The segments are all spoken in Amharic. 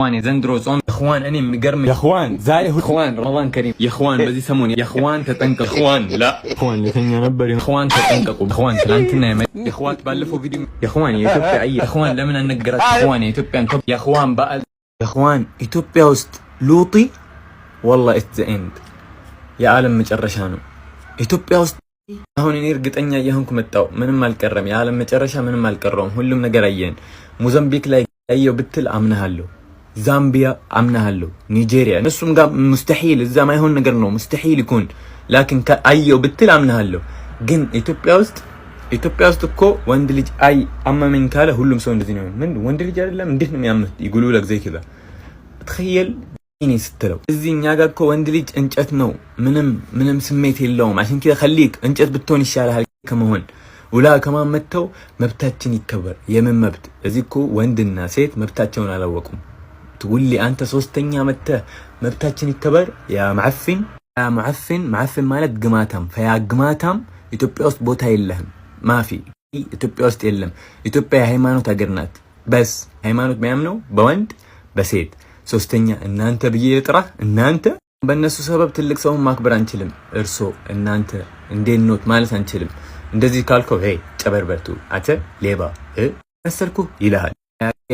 اخواني زندرو صوم اخوان اني مقرم يا اخوان زي اخوان رمضان كريم يا اخوان بزي يسموني يا اخوان تتنققوا اخوان لا اخوان لثنيا نبر يا اخوان تتنققوا اخوان تلانتنا يا اخوان تبلفوا فيديو يا اخوان يا اي اخوان لمن نقرات اخوان يا يا اخوان بقى يا اخوان ኢትዮጵያ ውስጥ ሉጢ والله اتس ذا اند የዓለም መጨረሻ ነው ኢትዮጵያ ውስጥ አሁን እኔ እርግጠኛ እየሆንኩ መጣው ምንም አልቀረም የዓለም መጨረሻ ምንም አልቀረውም ሁሉም ነገር አየን ሞዛምቢክ ላይ አየው ብትል አምናለሁ ዛምቢያ አምናለሁ ኒጄሪያ እነሱም ጋር ሙስተሂል እዛ ማይሆን ነገር ነው ሙስተሂል ይኩን ላኪን አየው ብትል አምናለሁ ግን ኢትዮጵያ ውስጥ እኮ ወንድ ልጅ አይ አመመኝ ካለ ሁሉም ሰው እንደዚህ ነው ምን ወንድ ልጅ አይደለም እንዴት ነው የሚያምት ይጉሉ ለክ ዘይ ከዛ ተخيل እኔ ስትለው እዚህኛ ጋር እኮ ወንድ ልጅ እንጨት ነው ምንም ስሜት የለውም አሽን ከ خليك እንጨት ብትሆን ይሻላል ከመሆን ወላ ከማን መተው መብታችን ይከበር የምን መብት እዚህ እኮ ወንድና ሴት መብታቸውን አላወቁም ትውሊ አንተ ሶስተኛ መተ መብታችን ይከበር ያ معفن ማለት ግማታም ፈያ ግማታም ኢትዮጵያ ውስጥ ቦታ የለህም ማፊ ኢትዮጵያ ውስጥ የለም ኢትዮጵያ የሃይማኖት ሀገር ናት በስ ሃይማኖት የሚያምነው በወንድ በሴት ሶስተኛ እናንተ ብዬ ልጥራ እናንተ በእነሱ ሰበብ ትልቅ ሰው ማክበር አንችልም እርሶ እናንተ እንዴት ኖት ማለት አንችልም እንደዚህ ካልከው ሄይ ጨበርበርቱ አተ ሌባ መሰልኩ ይላል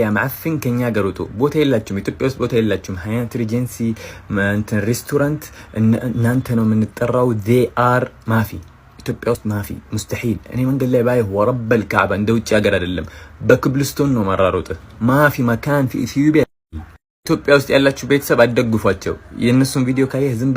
ያ معفن ከኛ ገሩቶ ቦታ የላችሁም ኢትዮጵያ ውስጥ ቦታ የላችሁም ሃያት ሪጀንሲ እንትን ሬስቶራንት እናንተ ነው የምንጠራው they are ማፊ ኢትዮጵያ ውስጥ ማፊ ሙስተሂል እኔ መንገድ ላይ ባይ ወረብ الكعبه እንደ ውጭ ሀገር አይደለም በክብልስቶን ነው ማራሮጥ ማፊ መካን في ኢትዮጵያ ኢትዮጵያ ውስጥ ያላችሁ ቤተሰብ አደግፏቸው የነሱን ቪዲዮ ካየህ ዝም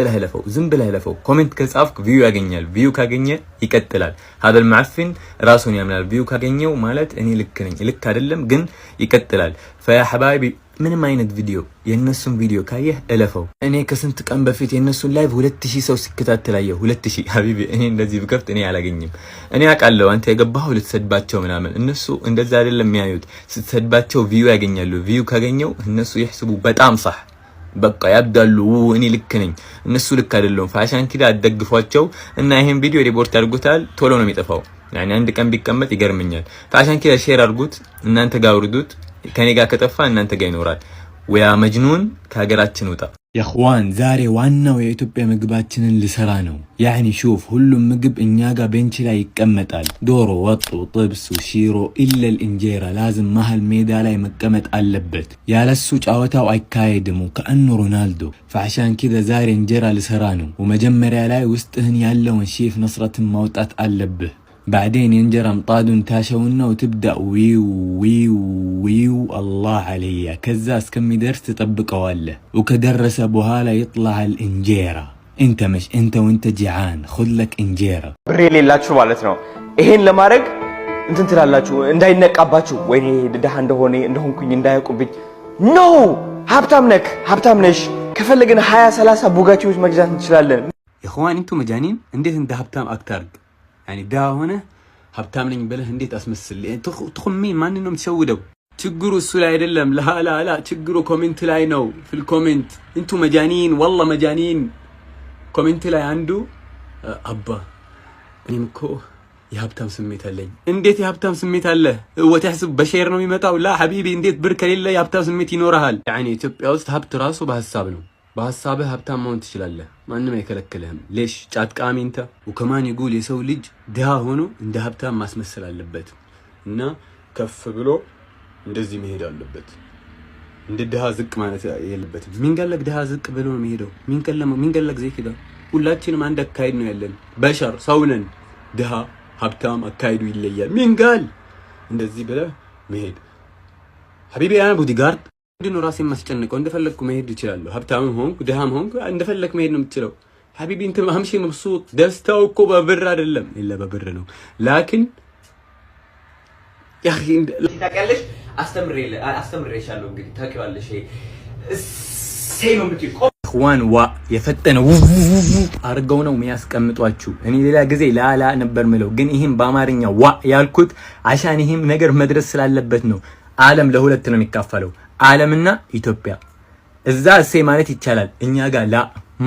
ብለህ ለፈው ኮሜንት ከጻፍክ ቪው ያገኛል ቪው ካገኘ ይቀጥላል هذا المعفن ራሱን ያምናል ቪው ካገኘው ማለት እኔ ልክ ነኝ ልክ አይደለም ግን ይቀጥላል فيا حبايبي ምንም አይነት ቪዲዮ የነሱን ቪዲዮ ካየህ እለፈው እኔ ከስንት ቀን በፊት የነሱን ላይቭ 2000 ሰው ሲከታተላየው 2000 ሀቢቢ እኔ እንደዚህ ብከፍት እኔ አላገኝም እኔ አውቃለሁ አንተ የገባኸው ልትሰድባቸው ምናምን እነሱ እንደዛ አይደለም የሚያዩት ስትሰድባቸው ቪው ያገኛሉ ቪው ካገኘው እነሱ ይحسቡ በጣም صح በቃ ያብዳሉ እኔ ልክ ነኝ እነሱ ልክ አይደለም ፋሻን ኪዳ አደግፏቸው እና ይሄን ቪዲዮ ሪፖርት አድርጉታል ቶሎ ነው የሚጠፋው يعني አንድ ቀን ቢቀመጥ ይገርመኛል ፋሻን ኪዳ ሼር አድርጉት እናንተ ጋር አውርዱት ከኔ ጋር ከጠፋ እናንተ ጋር ይኖራል ወያ መጅኑን ከሀገራችን ወጣ يا اخوان ዛሬ ዋናው የኢትዮጵያ ምግባችንን ልሰራ ነው يعني شوف ሁሉም ምግብ እኛ ጋር ቤንች ላይ ይቀመጣል ዶሮ ወጥ ጥብስ ሽሮ ኢላ الانجيرا لازم መሃል ሜዳ ላይ መቀመጥ አለበት ያለሱ ጫወታው አይካሄድም ከአን ሮናልዶ فعشان كذا ዛሬ እንጀራ ልሰራ ነው ወመጀመሪያ ላይ ውስጥህን ያለውን ሼፍ ነስረትን ማውጣት አለብህ بعدين ينجر امطادون تاشونا وتبدأ ويو الله عليا كزاس كم يدرس تطبقه ولا وكدرس ابو هالا يطلع الانجيرة انت مش انت وانت جيعان خذ لك انجيرة بريلي لاتشو مالتنا ايهن لمارق انت تلالاتشو انداي نقاباتشو ويني ددها እንደሆነኝ እንደሆንኩኝ እንዳያውቁብኝ ኖ ሀብታም ነሽ ከፈለግን 20 30 ቡጋቲዎች መግዛት እንችላለን اخوان انتو مجانين እንዴት እንደ ሀብታም አክታርግ يعني ده هنا ሀብታም ነኝ ብለህ እንዴት አስመስል ትخمين ማን ነው የምትሸውደው ችግሩ እሱ ላይ አይደለም ላ ችግሩ ኮሜንት ላይ ነው في الكومنت انتو مجانين والله مجانين ኮሜንት ላይ አንዱ አባ እኔም እኮ የሀብታም ስሜት አለኝ እንዴት የሀብታም ስሜት አለ ወተحسب በሼር ነው የሚመጣው ላ حبيبي እንዴት ብር ከሌለ የሀብታም ስሜት ይኖርሃል يعني ኢትዮጵያ ውስጥ ሀብት ራሱ በሐሳብ ነው በሐሳብህ ሀብታም መሆን ትችላለህ ማንንም አይከለክልህም ليش ጫት ቃሚ እንተ ወከማን ይጉል የሰው ልጅ ድሃ ሆኖ እንደ ሀብታም ማስመሰል አለበት እና ከፍ ብሎ እንደዚህ መሄድ አለበት እንደ ድሃ ዝቅ ማለት የለበትም ሚንገለክ ድሃ ዝቅ ብሎ ነው የሚሄደው ሚንገለክ ዘይ ከዳ ሁላችንም አንድ አካይድ ነው ያለን በሸር ሰውነን ድሃ ሀብታም አካይዱ ይለያል ሚንጋል እንደዚህ ብለ መሄድ حبيبي انا ቦዲጋርድ እንዴ ራሴን ማስጨነቀው እንደፈለኩ መሄድ ይችላል ሀብታምም ሆንኩ ድሃም ሆንኩ እንደፈለክ መሄድ ነው የምትችለው حبيبي انت ማምሺ መብሱጥ ደስታው እኮ በብር አይደለም ኢላ በብር ነው ላኪን ያ اخي ታውቂያለሽ አስተምሬሻለሁ እንግዲህ ታውቂዋለሽ ሰይም ምትቆ اخوان የፈጠነው አርገው ነው የሚያስቀምጧችሁ እኔ ሌላ ጊዜ ላላ ነበር ምለው ግን ይሄን በአማርኛ ያልኩት አሻን ይሄም ነገር መድረስ ስላለበት ነው ዓለም ለሁለት ነው የሚካፈለው ዓለምና ኢትዮጵያ እዛ እሰይ ማለት ይቻላል እኛ ጋር ላ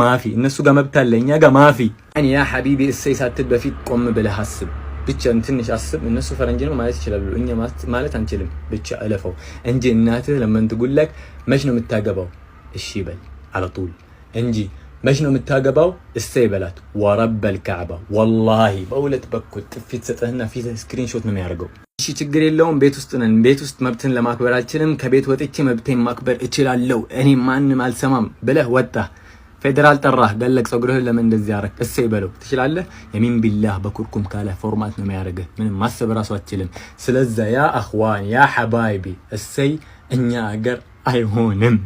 ማፊ እነሱ ጋር መብት አለ እኛ ጋር ማፊ እኔ ያ حبيبي እሰይ ሳትል በፊት ቆም ብለህ አስብ ብቻ ትንሽ አስብ። እነሱ ፈረንጅ ነው ማለት ይችላሉ፣ እኛ ማለት አንችልም። ብቻ እለፈው እንጂ እናትህ ለምን ትጉለክ መች ነው የምታገባው? እሺ በል አለጡል እንጂ መች ነው የምታገባው? እሰይ በላት። ወረበል ከዕባ ወላሂ በሁለት በኩል ጥፊት ሰጠህና ፊት ስክሪንሾት ነው የሚያደርገው። እሺ ችግር የለውም ቤት ውስጥ ነን። ቤት ውስጥ መብትን ለማክበር አልችልም፣ ከቤት ወጥቼ መብቴን ማክበር እችላለሁ፣ እኔ ማንም አልሰማም ብለህ ወጣ። ፌደራል ጠራህ፣ ገለቅ ፀጉርህን ለምን እንደዚህ አረክ? እሰይ በለው። ትችላለህ። የሚን ቢላህ በኩርኩም ካለ ፎርማት ነው የሚያደርግህ። ምንም ማሰብ ራሱ አትችልም። ስለዛ ያ አኽዋን ያ ሐባይቢ እሰይ እኛ አገር አይሆንም።